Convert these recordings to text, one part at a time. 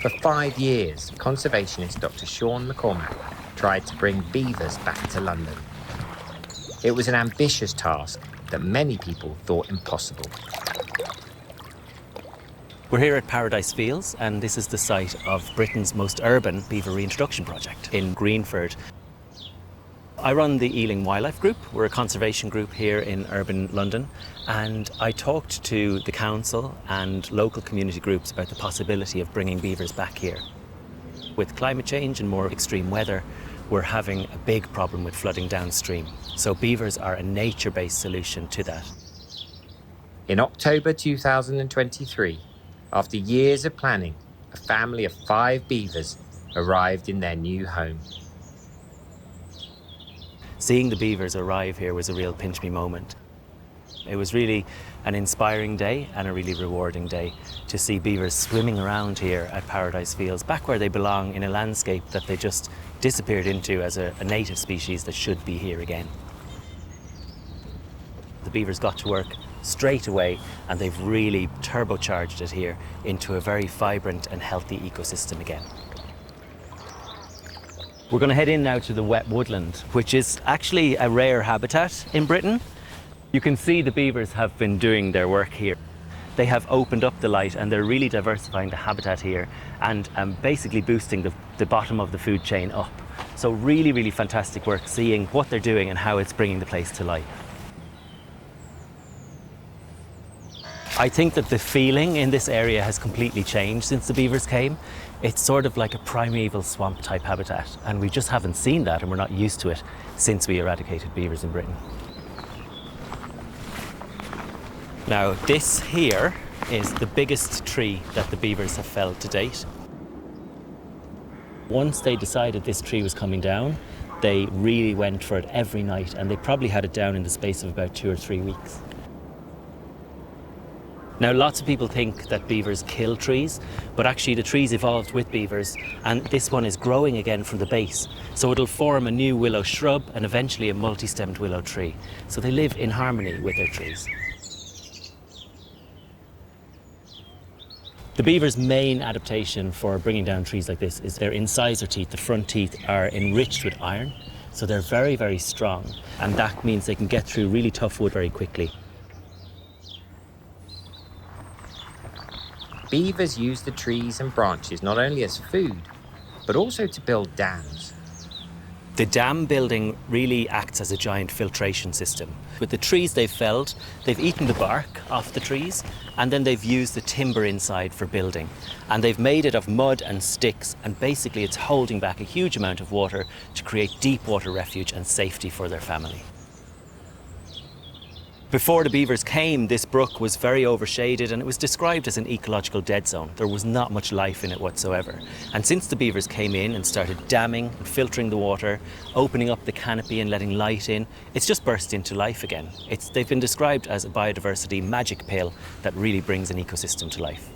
For 5 years, conservationist Dr. Sean McCormack tried to bring beavers back to London. It was an ambitious task that many people thought impossible. We're here at Paradise Fields, and this is the site of Britain's most urban beaver reintroduction project in Greenford. I run the Ealing Wildlife Group. We're a conservation group here in urban London, and I talked to the council and local community groups about the possibility of bringing beavers back here. With climate change and more extreme weather, we're having a big problem with flooding downstream. So beavers are a nature-based solution to that. In October 2023, after years of planning, a family of 5 beavers arrived in their new home. Seeing the beavers arrive here was a real pinch-me moment. It was really an inspiring day and a really rewarding day to see beavers swimming around here at Paradise Fields, back where they belong in a landscape that they just disappeared into as a native species that should be here again. The beavers got to work straight away, and they've really turbocharged it here into a very vibrant and healthy ecosystem again. We're going to head in now to the wet woodland, which is actually a rare habitat in Britain. You can see the beavers have been doing their work here. They have opened up the light, and they're really diversifying the habitat here and basically boosting the bottom of the food chain up. So really, really fantastic work seeing what they're doing and how it's bringing the place to life. I think that the feeling in this area has completely changed since the beavers came. It's sort of like a primeval swamp type habitat, and we just haven't seen that, and we're not used to it since we eradicated beavers in Britain. Now, this here is the biggest tree that the beavers have felled to date. Once they decided this tree was coming down, they really went for it every night, and they probably had it down in the space of about 2 or 3 weeks. Now, lots of people think that beavers kill trees, but actually the trees evolved with beavers, and this one is growing again from the base. So it'll form a new willow shrub and eventually a multi-stemmed willow tree. So they live in harmony with their trees. The beaver's main adaptation for bringing down trees like this is their incisor teeth. The front teeth are enriched with iron, so they're very, very strong, and that means they can get through really tough wood very quickly. Beavers use the trees and branches not only as food, but also to build dams. The dam building really acts as a giant filtration system. With the trees they've felled, they've eaten the bark off the trees, and then they've used the timber inside for building. And they've made it of mud and sticks, and basically it's holding back a huge amount of water to create deep water refuge and safety for their family. Before the beavers came, this brook was very overshaded, and it was described as an ecological dead zone. There was not much life in it whatsoever. And since the beavers came in and started damming and filtering the water, opening up the canopy and letting light in, it's just burst into life again. They've been described as a biodiversity magic pill that really brings an ecosystem to life.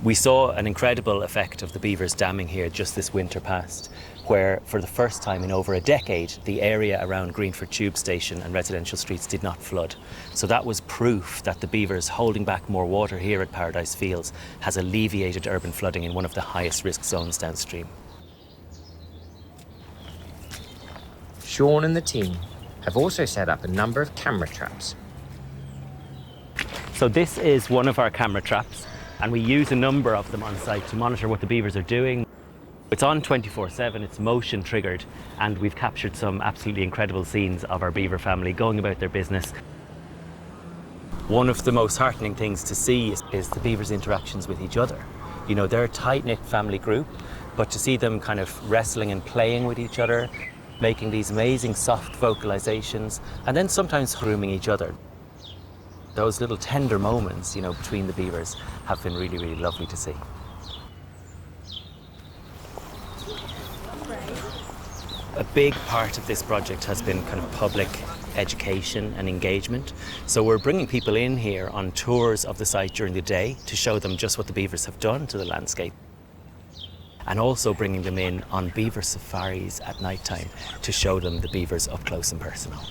We saw an incredible effect of the beavers damming here just this winter past, where for the first time in over a decade, the area around Greenford Tube Station and residential streets did not flood. So that was proof that the beavers holding back more water here at Paradise Fields has alleviated urban flooding in one of the highest risk zones downstream. Sean and the team have also set up a number of camera traps. So this is one of our camera traps, and we use a number of them on site to monitor what the beavers are doing. It's on 24/7, it's motion triggered, and we've captured some absolutely incredible scenes of our beaver family going about their business. One of the most heartening things to see is the beavers' interactions with each other. You know, they're a tight-knit family group, but to see them kind of wrestling and playing with each other, making these amazing soft vocalizations, and then sometimes grooming each other. Those little tender moments, you know, between the beavers have been really, really lovely to see. A big part of this project has been kind of public education and engagement. So we're bringing people in here on tours of the site during the day to show them just what the beavers have done to the landscape. And also bringing them in on beaver safaris at night time to show them the beavers up close and personal.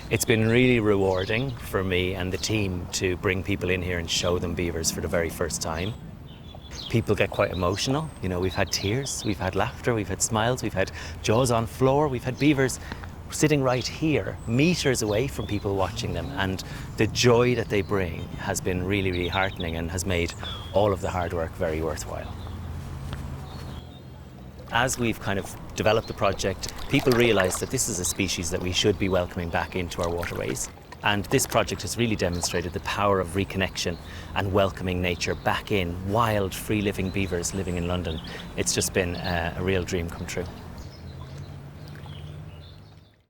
It's been really rewarding for me and the team to bring people in here and show them beavers for the very first time. People get quite emotional. You know, we've had tears, we've had laughter, we've had smiles, we've had jaws on floor, we've had beavers sitting right here, meters away from people watching them, and the joy that they bring has been really, really heartening and has made all of the hard work very worthwhile. As we've kind of developed the project, people realise that this is a species that we should be welcoming back into our waterways. And this project has really demonstrated the power of reconnection and welcoming nature back in, wild, free-living beavers living in London. It's just been a real dream come true.